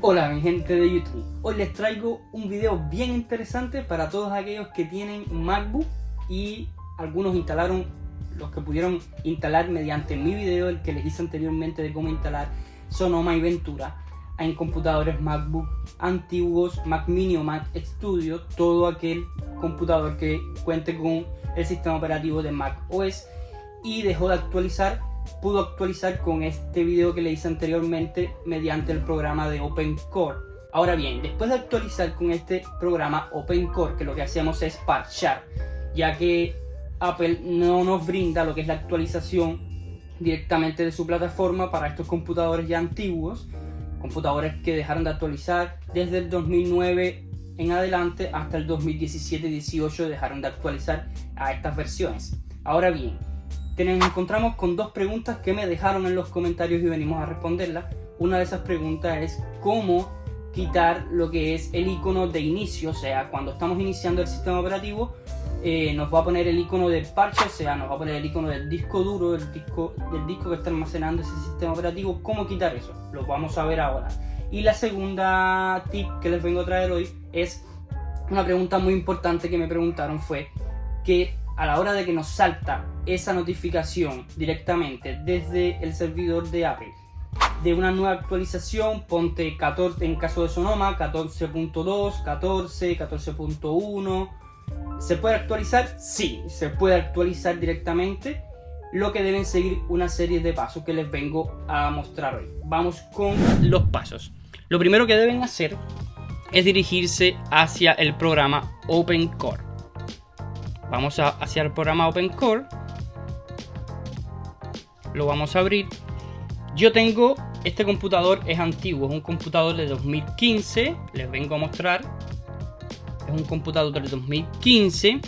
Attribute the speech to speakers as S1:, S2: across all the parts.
S1: Hola mi gente de YouTube, hoy les traigo un video bien interesante para todos aquellos que tienen MacBook y algunos instalaron, los que pudieron instalar mediante mi video, el que les hice anteriormente de cómo instalar Sonoma y Ventura en computadores MacBook antiguos, Mac Mini o Mac Studio, todo aquel computador que cuente con el sistema operativo de Mac OS y dejó de actualizar. Pudo actualizar con este video que le hice anteriormente mediante el programa de OpenCore. Ahora bien, después de actualizar con este programa OpenCore, que lo que hacemos es parchar, ya que Apple no nos brinda lo que es la actualización directamente de su plataforma para estos computadores ya antiguos, computadores que dejaron de actualizar desde el 2009 en adelante hasta el 2017-18 dejaron de actualizar a estas versiones. Ahora bien, nos encontramos con dos preguntas que me dejaron en los comentarios y venimos a responderlas. Una de esas preguntas es cómo quitar lo que es el icono de inicio, o sea, cuando estamos iniciando el sistema operativo nos va a poner el icono del parche, o sea, nos va a poner el icono del disco duro, del disco que está almacenando ese sistema operativo. ¿Cómo quitar eso? Lo vamos a ver ahora. Y la segunda tip que les vengo a traer hoy es una pregunta muy importante que me preguntaron, fue que a la hora de que nos salta esa notificación directamente desde el servidor de Apple de una nueva actualización, ponte 14 en caso de Sonoma, 14.2, 14, 14.1, ¿se puede actualizar? Sí, se puede actualizar directamente, lo que deben seguir una serie de pasos que les vengo a mostrar hoy. Vamos con los pasos. Lo primero que deben hacer es dirigirse hacia el programa OpenCore. Vamos hacia el programa OpenCore, lo vamos a abrir. Yo tengo, este computador es antiguo, es un computador de 2015, les vengo a mostrar. Es un computador de 2015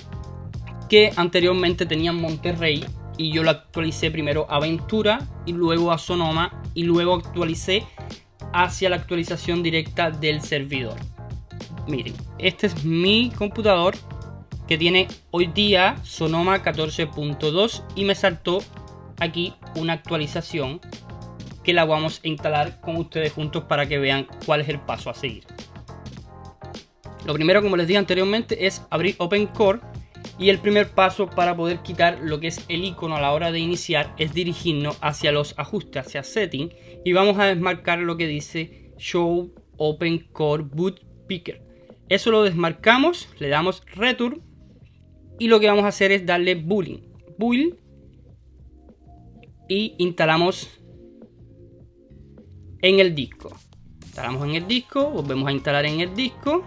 S1: que anteriormente tenía en Monterrey y yo lo actualicé primero a Ventura y luego a Sonoma y luego actualicé hacia la actualización directa del servidor. Miren, este es mi computador que tiene hoy día Sonoma 14.2 y me saltó aquí una actualización que la vamos a instalar con ustedes juntos para que vean cuál es el paso a seguir. Lo primero, como les dije anteriormente, es abrir OpenCore y el primer paso para poder quitar lo que es el icono a la hora de iniciar es dirigirnos hacia los ajustes, hacia Setting, y vamos a desmarcar lo que dice Show OpenCore Boot Picker. Eso lo desmarcamos, le damos Return y lo que vamos a hacer es darle Build y instalamos en el disco. Instalamos en el disco, volvemos a instalar en el disco,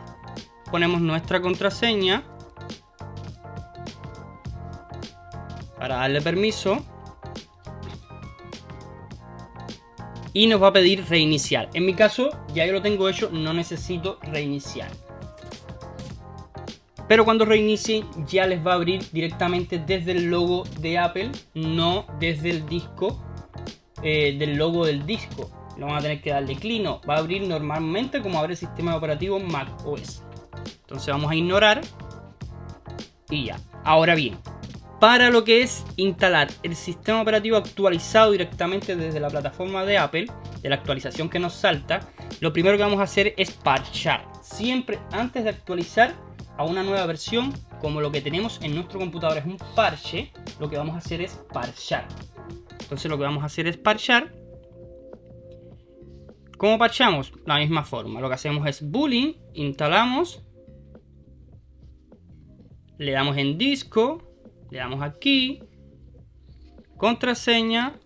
S1: ponemos nuestra contraseña para darle permiso y nos va a pedir reiniciar. En mi caso ya yo lo tengo hecho, no necesito reiniciar. Pero cuando reinicien ya les va a abrir directamente desde el logo de Apple, no desde el disco, del logo del disco. No van a tener que darle clic, no. Va a abrir normalmente como abre el sistema operativo Mac OS. Entonces vamos a ignorar y ya. Ahora bien, para lo que es instalar el sistema operativo actualizado directamente desde la plataforma de Apple, de la actualización que nos salta, lo primero que vamos a hacer es parchar. Siempre antes de actualizar a una nueva versión, como lo que tenemos en nuestro computador es un parche, lo que vamos a hacer es parchar. Entonces lo que vamos a hacer es parchar. ¿Cómo parchamos? La misma forma. Lo que hacemos es Boolean, instalamos, le damos en disco, le damos aquí, contraseña,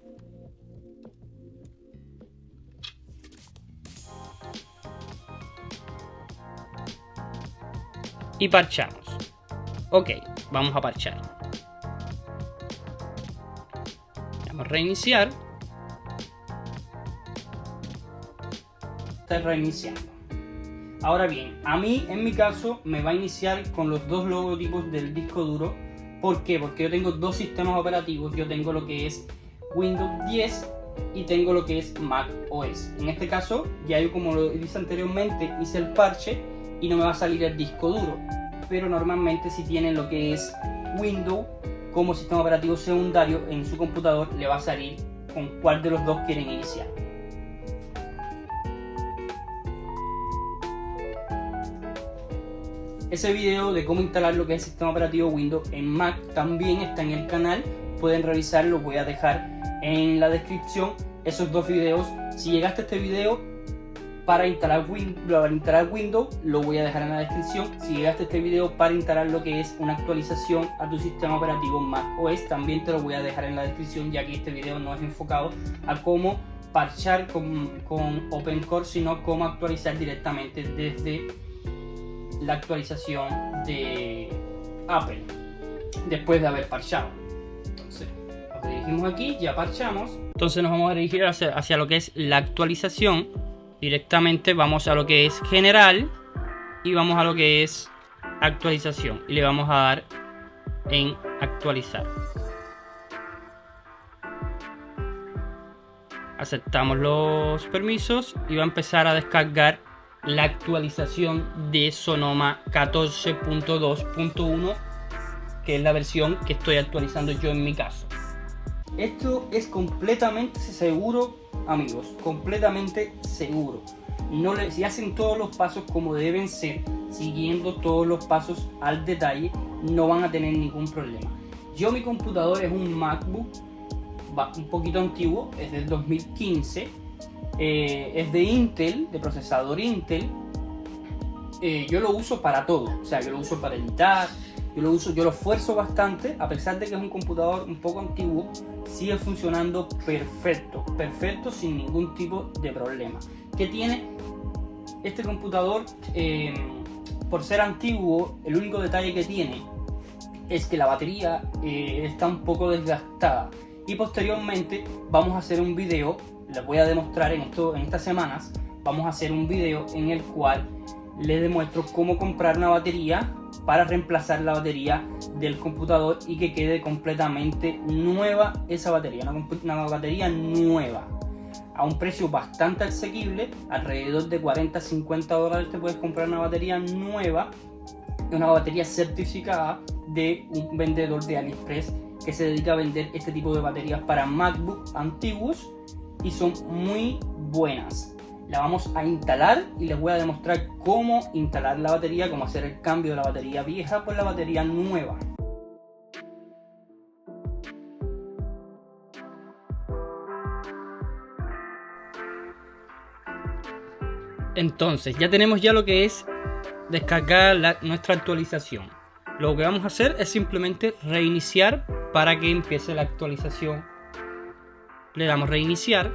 S1: y parchamos. Ok, vamos a parchar. Vamos a reiniciar. Está reiniciando. Ahora bien, a mí en mi caso me va a iniciar con los dos logotipos del disco duro. ¿Por qué? Porque yo tengo dos sistemas operativos. Yo tengo lo que es Windows 10 y tengo lo que es Mac OS. En este caso, ya yo, como lo hice anteriormente, hice el parche y no me va a salir el disco duro. Pero normalmente, si tienen lo que es Windows como sistema operativo secundario en su computador, le va a salir con cuál de los dos quieren iniciar. Ese video de cómo instalar lo que es el sistema operativo Windows en Mac también está en el canal, pueden revisarlo, voy a dejar en la descripción esos dos videos. Si llegaste a este video para instalar Windows, lo voy a dejar en la descripción. Si llegaste a este video para instalar lo que es una actualización a tu sistema operativo Mac OS, también te lo voy a dejar en la descripción, ya que este video no es enfocado a cómo parchar con OpenCore, sino cómo actualizar directamente desde la actualización de Apple después de haber parchado. Entonces nos dirigimos aquí, ya parchamos, entonces nos vamos a dirigir hacia lo que es la actualización. Directamente vamos a lo que es general y vamos a lo que es actualización y le vamos a dar en actualizar. Aceptamos los permisos y va a empezar a descargar la actualización de Sonoma 14.2.1, que es la versión que estoy actualizando yo en mi caso. Esto es completamente seguro, amigos, completamente seguro. Si hacen todos los pasos como deben ser, siguiendo todos los pasos al detalle, no van a tener ningún problema. Mi computador es un MacBook un poquito antiguo, es del 2015, es de Intel, de procesador Intel. Yo lo uso para todo, o sea, yo lo uso para editar, yo lo esfuerzo bastante, a pesar de que es un computador un poco antiguo, sigue funcionando perfecto, sin ningún tipo de problema. ¿Qué tiene este computador? Por ser antiguo, el único detalle que tiene es que la batería está un poco desgastada. Y posteriormente vamos a hacer un video, les voy a demostrar en estas semanas, vamos a hacer un video en el cual les demuestro cómo comprar una batería para reemplazar la batería del computador y que quede completamente nueva esa batería, una batería nueva a un precio bastante asequible, alrededor de 40-50 dólares te puedes comprar una batería nueva, una batería certificada de un vendedor de AliExpress que se dedica a vender este tipo de baterías para MacBook antiguos y son muy buenas. La vamos a instalar y les voy a demostrar cómo instalar la batería, cómo hacer el cambio de la batería vieja por la batería nueva. Entonces ya tenemos lo que es descargar nuestra actualización. Lo que vamos a hacer es simplemente reiniciar para que empiece la actualización. Le damos reiniciar.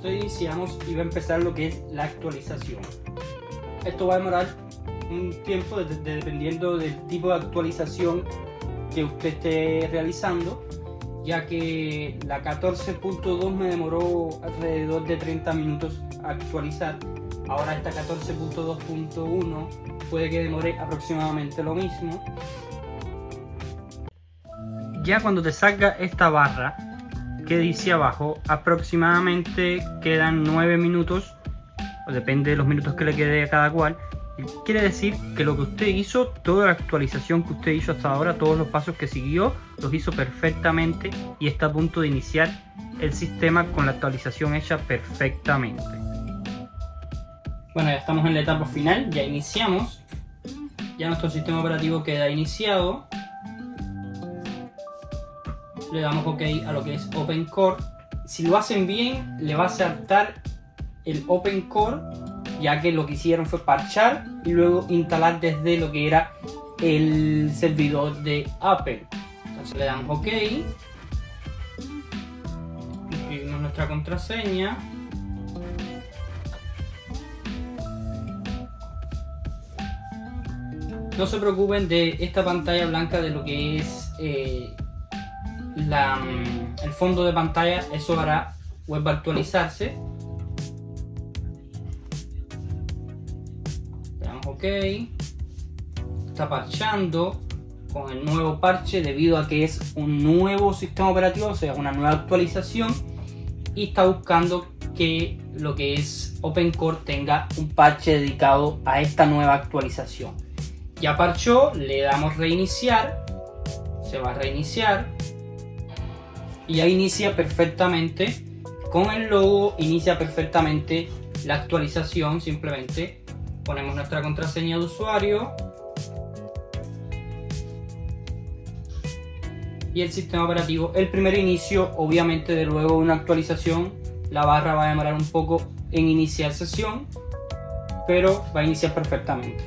S1: Reiniciamos y va a empezar lo que es la actualización. Esto va a demorar un tiempo dependiendo del tipo de actualización que usted esté realizando, ya que la 14.2 me demoró alrededor de 30 minutos actualizar. Ahora esta 14.2.1 puede que demore aproximadamente lo mismo. Ya cuando te salga esta barra que dice abajo, aproximadamente quedan 9 minutos, o depende de los minutos que le quede a cada cual. Quiere decir que lo que usted hizo, toda la actualización que usted hizo hasta ahora, todos los pasos que siguió, los hizo perfectamente y está a punto de iniciar el sistema con la actualización hecha perfectamente. Bueno, ya estamos en la etapa final, ya iniciamos, ya nuestro sistema operativo queda iniciado. Le damos OK a lo que es OpenCore. Si lo hacen bien, le va a saltar el OpenCore, ya que lo que hicieron fue parchar y luego instalar desde lo que era el servidor de Apple. Entonces le damos OK, escribimos nuestra contraseña, no se preocupen de esta pantalla blanca, de lo que es el fondo de pantalla, eso hará vuelva a actualizarse. Le damos OK, está parchando con el nuevo parche debido a que es un nuevo sistema operativo, o sea, una nueva actualización, y está buscando que lo que es OpenCore tenga un parche dedicado a esta nueva actualización. Ya parchó, le damos reiniciar, se va a reiniciar y ya inicia perfectamente con el logo inicia perfectamente la actualización. Simplemente ponemos nuestra contraseña de usuario y el sistema operativo. El primer inicio, obviamente, de luego una actualización, la barra va a demorar un poco en iniciar sesión, pero va a iniciar perfectamente.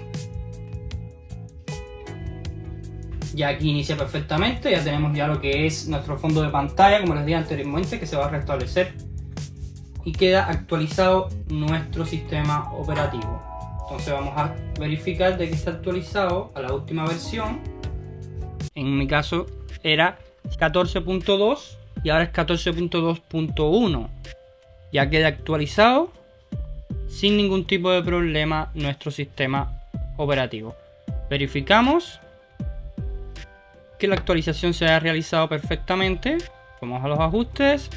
S1: Ya aquí inicia perfectamente, ya tenemos ya lo que es nuestro fondo de pantalla, como les dije anteriormente, que se va a restablecer y queda actualizado nuestro sistema operativo. Entonces vamos a verificar de que está actualizado a la última versión. En mi caso era 14.2 y ahora es 14.2.1. Ya queda actualizado sin ningún tipo de problema nuestro sistema operativo. Verificamos que la actualización se haya realizado perfectamente. Vamos a los ajustes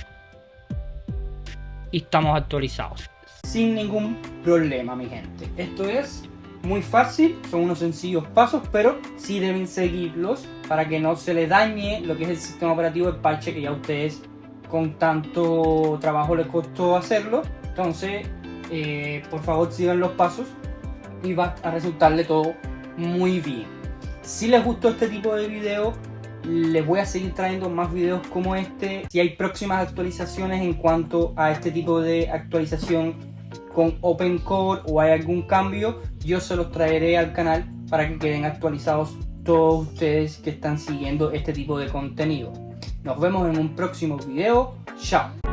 S1: y estamos actualizados sin ningún problema, mi gente. Esto es muy fácil, son unos sencillos pasos, pero sí deben seguirlos para que no se les dañe lo que es el sistema operativo, el parche que ya a ustedes con tanto trabajo les costó hacerlo. Entonces por favor sigan los pasos y va a resultarle todo muy bien. Si les gustó este tipo de video, les voy a seguir trayendo más videos como este. Si hay próximas actualizaciones en cuanto a este tipo de actualización con OpenCore o hay algún cambio, yo se los traeré al canal para que queden actualizados todos ustedes que están siguiendo este tipo de contenido. Nos vemos en un próximo video. Chao.